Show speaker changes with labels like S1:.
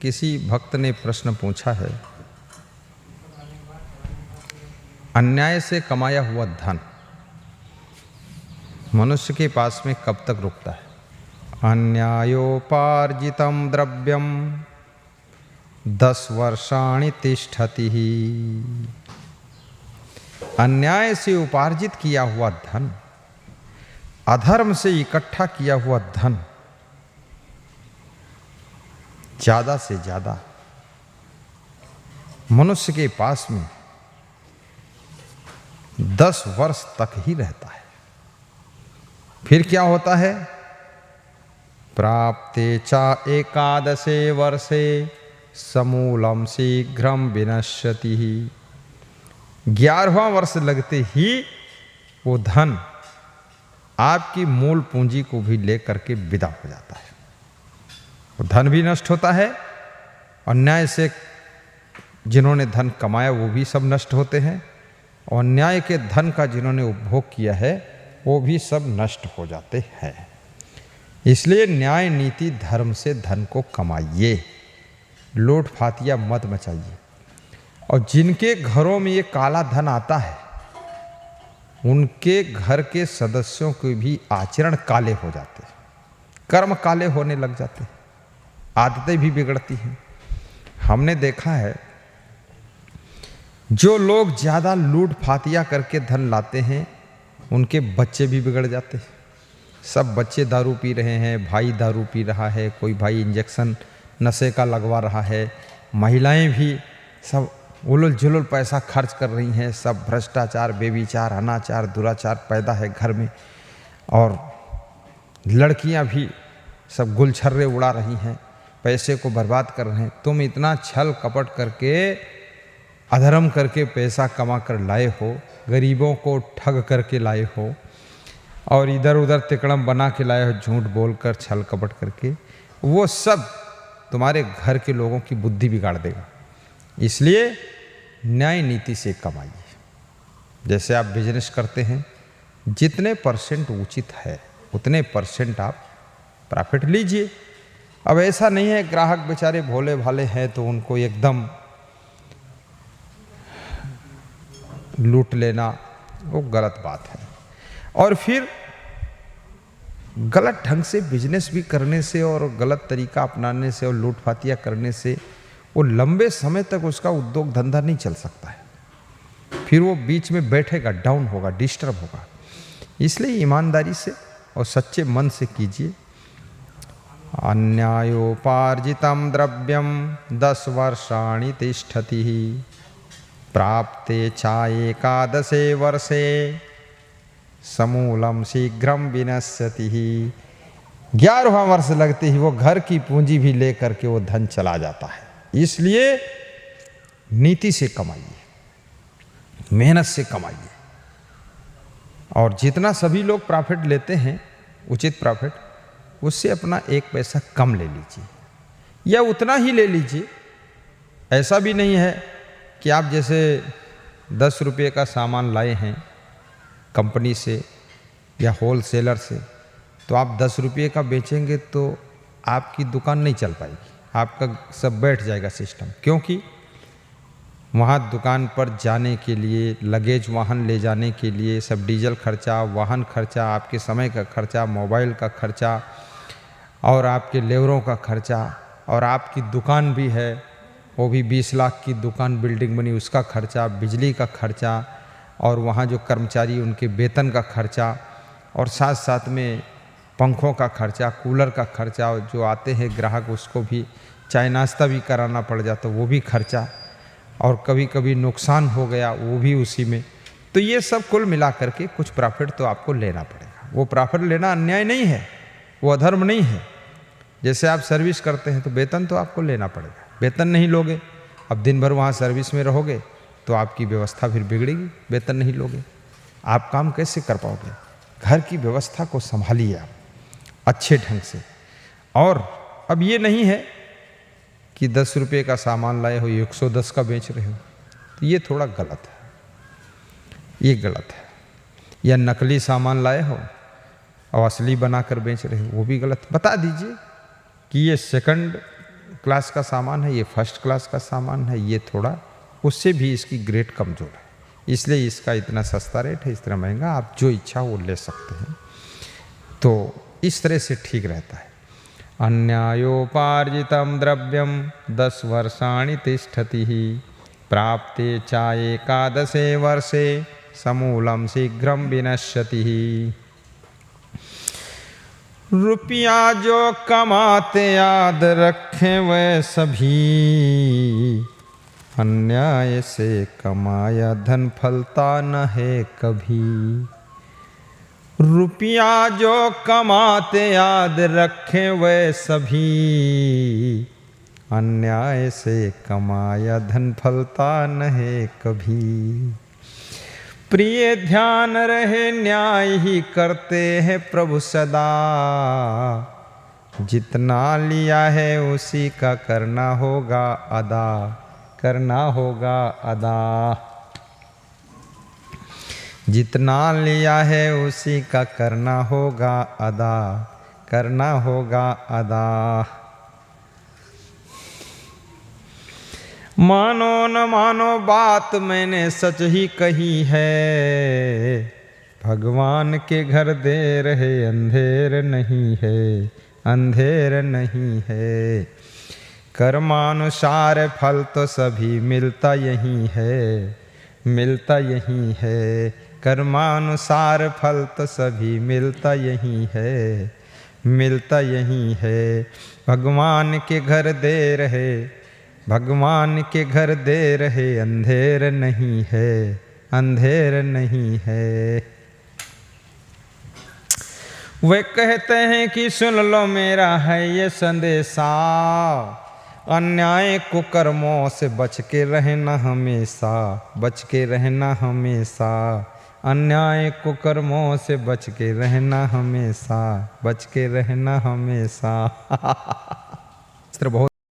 S1: किसी भक्त ने प्रश्न पूछा है, अन्याय से कमाया हुआ धन मनुष्य के पास में कब तक रुकता है? अन्यायोपार्जितम द्रव्यम 10 वर्षाणि तिष्ठति। अन्याय से उपार्जित किया हुआ धन, अधर्म से इकट्ठा किया हुआ धन ज्यादा से ज्यादा मनुष्य के पास में 10 वर्ष तक ही रहता है। फिर क्या होता है? प्राप्ते चा 11 वर्षे समूलम शीघ्रम विनश्यति। 11वां वर्ष लगते ही वो धन आपकी मूल पूंजी को भी लेकर के विदा हो जाता है। वो धन भी नष्ट होता है, अन्याय से जिन्होंने धन कमाया वो भी सब नष्ट होते हैं, और अन्याय के धन का जिन्होंने उपभोग किया है वो भी सब नष्ट हो जाते हैं। इसलिए न्याय नीति धर्म से धन को कमाइए, लूट फातिया मत मचाइए। और जिनके घरों में ये काला धन आता है उनके घर के सदस्यों के भी आचरण काले हो जाते हैं, कर्म काले होने लग जाते हैं, आदतें भी बिगड़ती हैं। हमने देखा है जो लोग ज्यादा लूट फातिया करके धन लाते हैं उनके बच्चे भी बिगड़ जाते हैं। सब बच्चे दारू पी रहे हैं, भाई दारू पी रहा है, कोई भाई इंजेक्शन नशे का लगवा रहा है, महिलाएं भी सब उलझ जुलझ पैसा खर्च कर रही हैं, सब भ्रष्टाचार, बेविचार, अनाचार, दुराचार पैदा है घर में, और लड़कियां भी सब गुलछर्रे उड़ा रही हैं, पैसे को बर्बाद कर रहे हैं। तुम इतना छल कपट करके, अधर्म करके पैसा कमा कर लाए हो, गरीबों को ठग करके लाए हो, और इधर उधर तिकड़म बना के लाए हो, झूठ बोलकर, छल कपट करके, वो सब तुम्हारे घर के लोगों की बुद्धि बिगाड़ देगा। इसलिए न्याय नीति से कमाइए। जैसे आप बिजनेस करते हैं, जितने % उचित है उतने % आप प्रॉफिट लीजिए। अब ऐसा नहीं है ग्राहक बेचारे भोले भाले हैं तो उनको एकदम लूट लेना, वो गलत बात है। और फिर गलत ढंग से बिजनेस भी करने से और गलत तरीका अपनाने से और लूट फातिया करने से वो लंबे समय तक उसका उद्योग धंधा नहीं चल सकता है। फिर वो बीच में बैठेगा, डाउन होगा, डिस्टर्ब होगा। इसलिए ईमानदारी से और सच्चे मन से कीजिए। अन्यायोपार्जितम द्रव्यम 10 वर्षाणि तिष्ठति। प्राप्ते चा 11 वर्षे समूलम शीघ्रम विनश्यति। 11वां वर्ष लगते ही वो घर की पूंजी भी लेकर के वो धन चला जाता है। इसलिए नीति से कमाइए, मेहनत से कमाइए, और जितना सभी लोग प्रॉफिट लेते हैं, उचित प्रॉफिट, उससे अपना 1 पैसा कम ले लीजिए या उतना ही ले लीजिए। ऐसा भी नहीं है कि आप जैसे 10 रुपये का सामान लाए हैं कंपनी से या होलसेलर से, तो आप 10 रुपये का बेचेंगे तो आपकी दुकान नहीं चल पाएगी, आपका सब बैठ जाएगा सिस्टम। क्योंकि वहाँ दुकान पर जाने के लिए, लगेज वाहन ले जाने के लिए सब डीजल खर्चा, वाहन खर्चा, आपके समय का खर्चा, मोबाइल का खर्चा, और आपके लेबरों का खर्चा, और आपकी दुकान भी है, वो भी 20 लाख की दुकान बिल्डिंग बनी, उसका खर्चा, बिजली का खर्चा, और वहाँ जो कर्मचारी उनके वेतन का खर्चा, और साथ साथ में पंखों का खर्चा, कूलर का खर्चा, और जो आते हैं ग्राहक उसको भी चाय नाश्ता भी कराना पड़ जाता, वो भी खर्चा, और कभी कभी नुकसान हो गया वो भी उसी में। तो ये सब कुल मिला करके कुछ प्रॉफिट तो आपको लेना पड़ेगा। वो प्रॉफिट लेना अन्याय नहीं है, वो अधर्म नहीं है। जैसे आप सर्विस करते हैं तो वेतन तो आपको लेना पड़ेगा। वेतन नहीं लोगे, अब दिन भर वहाँ सर्विस में रहोगे तो आपकी व्यवस्था फिर बिगड़ेगी। वेतन नहीं लोगे, आप काम कैसे कर पाओगे? घर की व्यवस्था को संभालिए आप अच्छे ढंग से। और अब ये नहीं है कि 10 रुपये का सामान लाए हो 110 का बेच रहे हो, तो ये थोड़ा गलत है, ये गलत है। या नकली सामान लाए हो और असली बनाकर बेच रहे हो, वो भी गलत। बता दीजिए कि ये सेकंड क्लास का सामान है, ये फर्स्ट क्लास का सामान है, ये थोड़ा उससे भी इसकी ग्रेड कमज़ोर है, इसलिए इसका इतना सस्ता रेट है, इस तरह महंगा, आप जो इच्छा वो ले सकते हैं। तो इस तरह से ठीक रहता है। अन्यायोपार्जितं द्रव्यं 10 वर्षाणि तिष्ठति प्राप्ते च एकादशे वर्षे समूलं शीघ्रं विनश्यति। रुपया जो कमाते याद रखें वह सभी, अन्याय से कमाया धन फलता न है कभी। रुपया जो कमाते याद रखें वह सभी, अन्याय से कमाया धन फलता न है कभी। प्रिय ध्यान रहे न्याय ही करते हैं प्रभु सदा, जितना लिया है उसी का करना होगा अदा, करना होगा अदा। जितना लिया है उसी का करना होगा अदा, करना होगा अदा। मानो न मानो बात मैंने सच ही कही है, भगवान के घर देर है अंधेर नहीं है, अंधेर नहीं है। कर्मानुसार फल तो सभी मिलता यही है, मिलता यही है। कर्मानुसार फल तो सभी मिलता यही है, मिलता यही है। भगवान के घर देर है, भगवान के घर देर है, अंधेर नहीं है, अंधेर नहीं है। वे कहते हैं कि सुन लो मेरा है ये संदेशा, अन्याय कुकर्मों से बच के रहना हमेशा, बच के रहना हमेशा। अन्याय कुकर्मों से बच के रहना हमेशा, बच के रहना हमेशा। बहुत